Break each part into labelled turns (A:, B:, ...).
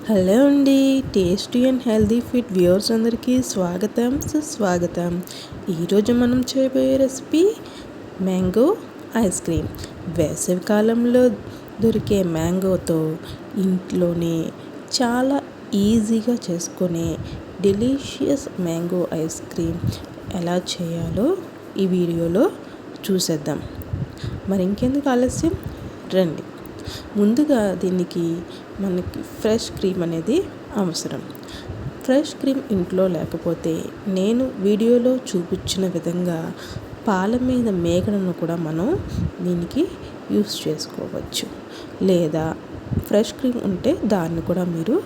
A: Hello అండి, tasty and healthy food viewers అందరికీ స్వాగతం సుస్వాగతం. ఈరోజు మనం చేయబోయే రెసిపీ మ్యాంగో ఐస్ క్రీమ్. వేసవికాలంలో దొరికే మ్యాంగోతో ఇంట్లోనే చాలా ఈజీగా చేసుకునే డెలీషియస్ మ్యాంగో ఐస్ క్రీమ్ ఎలా చేయాలో ఈ వీడియోలో చూసేద్దాం. మరి ఇంకెందుకు ఆలస్యం, రండి. ముందుగా దీనికి మనకి ఫ్రెష్ క్రీమ్ అనేది అవసరం. ఫ్రెష్ క్రీమ్ ఇంట్లో లేకపోతే నేను వీడియోలో చూపించిన విధంగా పాల మీద మేగడను కూడా మనం దీనికి యూస్ చేసుకోవచ్చు, లేదా ఫ్రెష్ క్రీమ్ ఉంటే దాన్ని కూడా మీరు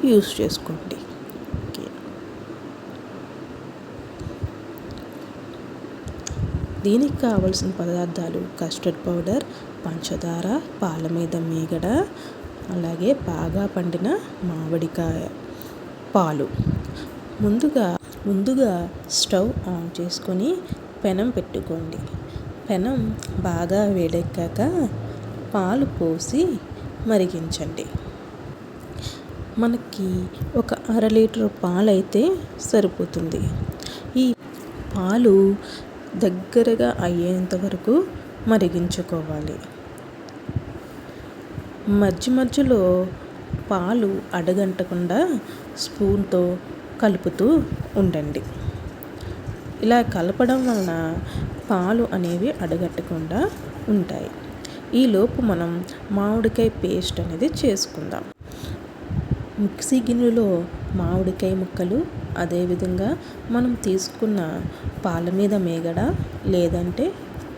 A: యూస్ చేసుకోండి. దీనికి కావలసిన పదార్థాలు కస్టర్డ్ పౌడర్, పంచదార, పాల మీద మీగడ, అలాగే బాగా పండిన మామిడికాయ పాలు. ముందుగా స్టవ్ ఆన్ చేసుకొని పెనం పెట్టుకోండి. పెనం బాగా వేడెక్కాక పాలు పోసి మరిగించండి. మనకి ఒక 1/2 లీటర్ పాలు అయితే సరిపోతుంది. ఈ పాలు దగ్గరగా అయ్యేంత వరకు మరిగించుకోవాలి. మధ్యలో పాలు అడగంటకుండా స్పూన్తో కలుపుతూ ఉండండి. ఇలా కలపడం వలన పాలు అనేవి అడగట్టకుండా ఉంటాయి. ఈలోపు మనం మామిడికాయ పేస్ట్ అనేది చేసుకుందాం. మిక్సీ గిన్నెలో మామిడికాయ ముక్కలు, అదేవిధంగా మనం తీసుకున్న పాల మీద మేగడ లేదంటే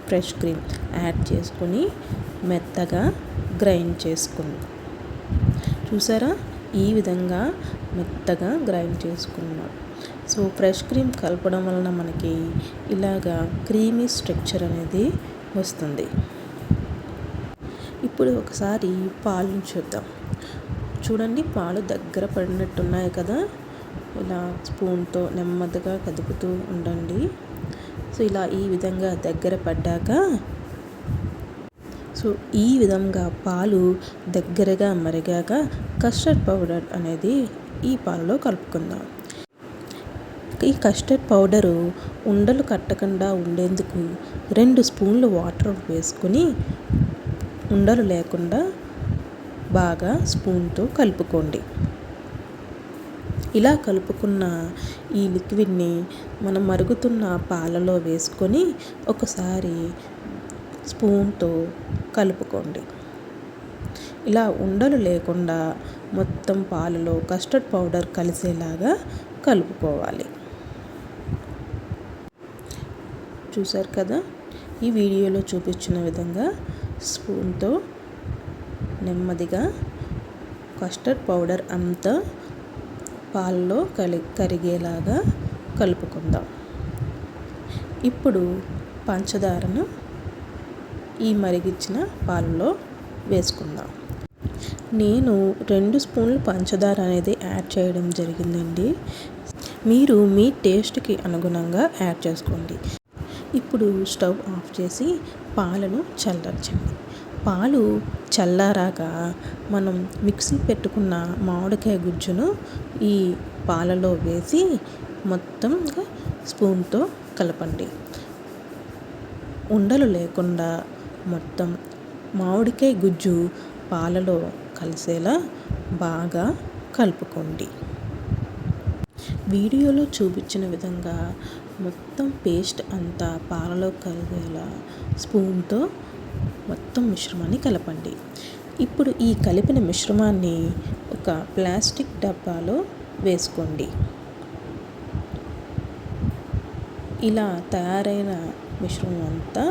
A: ఫ్రెష్ క్రీమ్ యాడ్ చేసుకొని మెత్తగా గ్రైండ్ చేసుకుందాం. చూసారా, ఈ విధంగా మెత్తగా గ్రైండ్ చేసుకున్నాం. సో ఫ్రెష్ క్రీమ్ కలపడం వలన మనకి ఇలాగా క్రీమీ స్ట్రక్చర్ అనేది వస్తుంది. ఇప్పుడు ఒకసారి పాలను చూద్దాం. చూడండి, పాలు దగ్గర పడినట్టున్నాయి కదా. ఇలా స్పూన్తో నెమ్మదిగా కదుపుతూ ఉండండి. సో ఇలా ఈ విధంగా దగ్గర పడ్డాక, ఈ విధంగా పాలు దగ్గరగా మరిగాక కస్టర్డ్ పౌడర్ అనేది ఈ పాలలో కలుపుకుందాం. ఈ కస్టర్డ్ పౌడరు ఉండలు కట్టకుండా ఉండేందుకు 2 స్పూన్లు వాటర్ వేసుకొని ఉండలు లేకుండా బాగా స్పూన్తో కలుపుకోండి. ఇలా కలుపుకున్న ఈ లిక్విడ్ని మనం మరుగుతున్న పాలలో వేసుకొని ఒకసారి స్పూన్తో కలుపుకోండి. ఇలా ఉండలు లేకుండా మొత్తం పాలలో కస్టర్డ్ పౌడర్ కలిసేలాగా కలుపుకోవాలి. చూసారు కదా, ఈ వీడియోలో చూపించిన విధంగా స్పూన్తో నెమ్మదిగా కస్టర్డ్ పౌడర్ అంతా పాలలో కరిగేలాగా కలుపుకుందాం. ఇప్పుడు పంచదారను ఈ మరిగించిన పాలలో వేసుకుందాం. నేను 2 స్పూన్లు పంచదార అనేది యాడ్ చేయడం జరిగిందండి. మీరు మీ టేస్ట్కి అనుగుణంగా యాడ్ చేసుకోండి. ఇప్పుడు స్టవ్ ఆఫ్ చేసి పాలను చల్లార్చండి. పాలు చల్లారాక మనం మిక్సీ పెట్టుకున్న మామిడికాయ గుజ్జును ఈ పాలలో వేసి మొత్తంగా స్పూన్తో కలపండి. ఉండలు లేకుండా మొత్తం మామిడికాయ గుజ్జు పాలలో కలిసేలా బాగా కలుపుకోండి. వీడియోలో చూపించిన విధంగా మొత్తం పేస్ట్ అంతా పాలలో కలిగేలా స్పూన్తో మొత్తం మిశ్రమాన్ని కలపండి. ఇప్పుడు ఈ కలిపిన మిశ్రమాన్ని ఒక ప్లాస్టిక్ డబ్బాలో వేసుకోండి. ఇలా తయారైన మిశ్రమం అంతా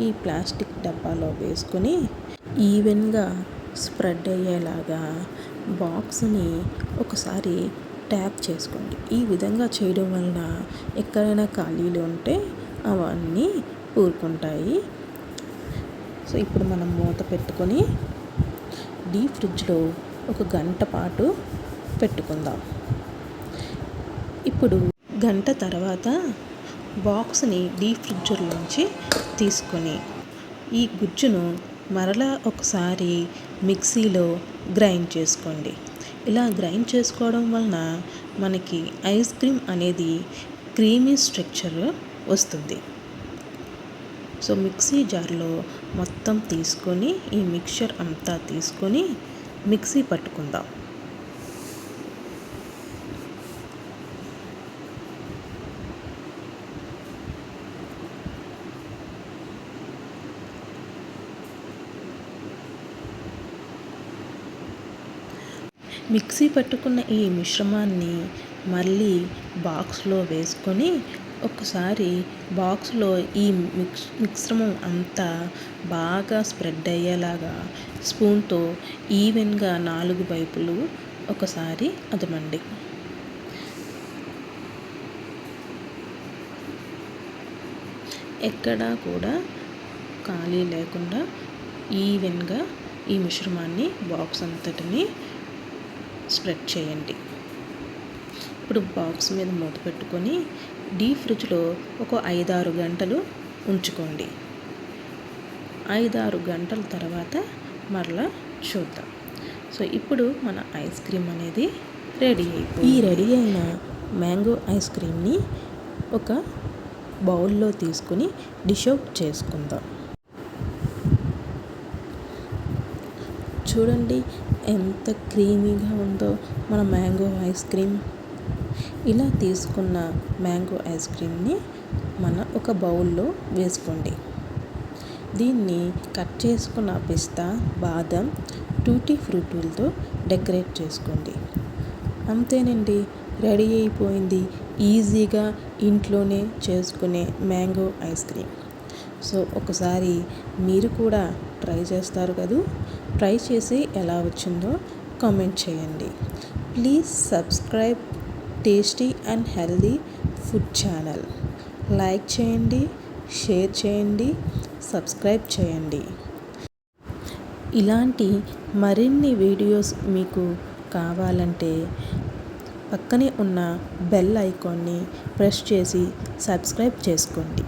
A: ఈ ప్లాస్టిక్ డబ్బాలో వేసుకొని ఈవెన్గా స్ప్రెడ్ అయ్యేలాగా బాక్స్ని ఒకసారి ట్యాప్ చేసుకోండి. ఈ విధంగా చేయడం వలన ఎక్కడైనా ఖాళీలు ఉంటే అవన్నీ ఊరుకుంటాయి. సో ఇప్పుడు మనం మూత పెట్టుకొని డీప్ ఫ్రిడ్జ్లో 1 గంట పాటు పెట్టుకుందాం. ఇప్పుడు గంట తర్వాత బాక్స్ని డీప్ ఫ్రిడ్జ్లోంచి తీసుకొని ఈ గుజ్జును మరలా ఒకసారి మిక్సీలో గ్రైండ్ చేసుకోండి. ఇలా గ్రైండ్ చేసుకోవడం వలన మనకి ఐస్ క్రీమ్ అనేది క్రీమీ స్ట్రక్చర్ వస్తుంది. సో మిక్సీ జార్లో మొత్తం తీసుకొని ఈ మిక్చర్ అంతా తీసుకొని మిక్సీ పట్టుకుందాం. మిక్సీ పట్టుకున్న ఈ మిశ్రమాన్ని మళ్ళీ బాక్స్లో వేసుకొని ఒకసారి బాక్స్లో ఈ మిశ్రమం అంతా బాగా స్ప్రెడ్ అయ్యేలాగా స్పూన్తో ఈవెన్గా 4 వైపులు ఒకసారి అదమండి. ఎక్కడా కూడా ఖాళీ లేకుండా ఈవెన్గా ఈ మిశ్రమాన్ని బాక్స్ అంతటిని స్ప్రెడ్ చేయండి. ఇప్పుడు బాక్స్ మీద మూత పెట్టుకొని డీప్ ఫ్రిడ్జ్లో ఒక 5-6 గంటలు ఉంచుకోండి. 5-6 గంటల తర్వాత మరలా చూద్దాం. సో ఇప్పుడు మన ఐస్ క్రీమ్ అనేది రెడీ అయిపోయింది. ఈ రెడీ అయిన మ్యాంగో ఐస్ క్రీమ్ని ఒక బౌల్లో తీసుకుని డిష్ అవుట్ చేసుకుందాం. చూడండి ఎంత క్రీమీగా ఉందో మన మ్యాంగో ఐస్ క్రీమ్. ఇలా తీసుకున్న మ్యాంగో ఐస్ క్రీమ్ని ఒక బౌల్లో వేసుకోండి. దీన్ని కట్ చేసుకున్న పిస్తా, బాదం, టూటీ ఫ్రూటీలతో డెకరేట్ చేసుకోండి. అంతేనండి, రెడీ అయిపోయింది ఈజీగా ఇంట్లోనే చేసుకునే మ్యాంగో ఐస్ క్రీమ్. సో ఒకసారి మీరు కూడా ట్రై చేస్తారు కదూ. ట్రై చేసి ఎలా వచ్చిందో కామెంట్ చేయండి. Please subscribe tasty and healthy food channel. Like చేయండి, షేర్ చేయండి, సబ్స్క్రైబ్ చేయండి. ఇలాంటి మరిన్ని వీడియోస్ మీకు కావాలంటే పక్కనే ఉన్న బెల్ ఐకాన్ని ప్రెస్ చేసి సబ్స్క్రైబ్ చేసుకోండి.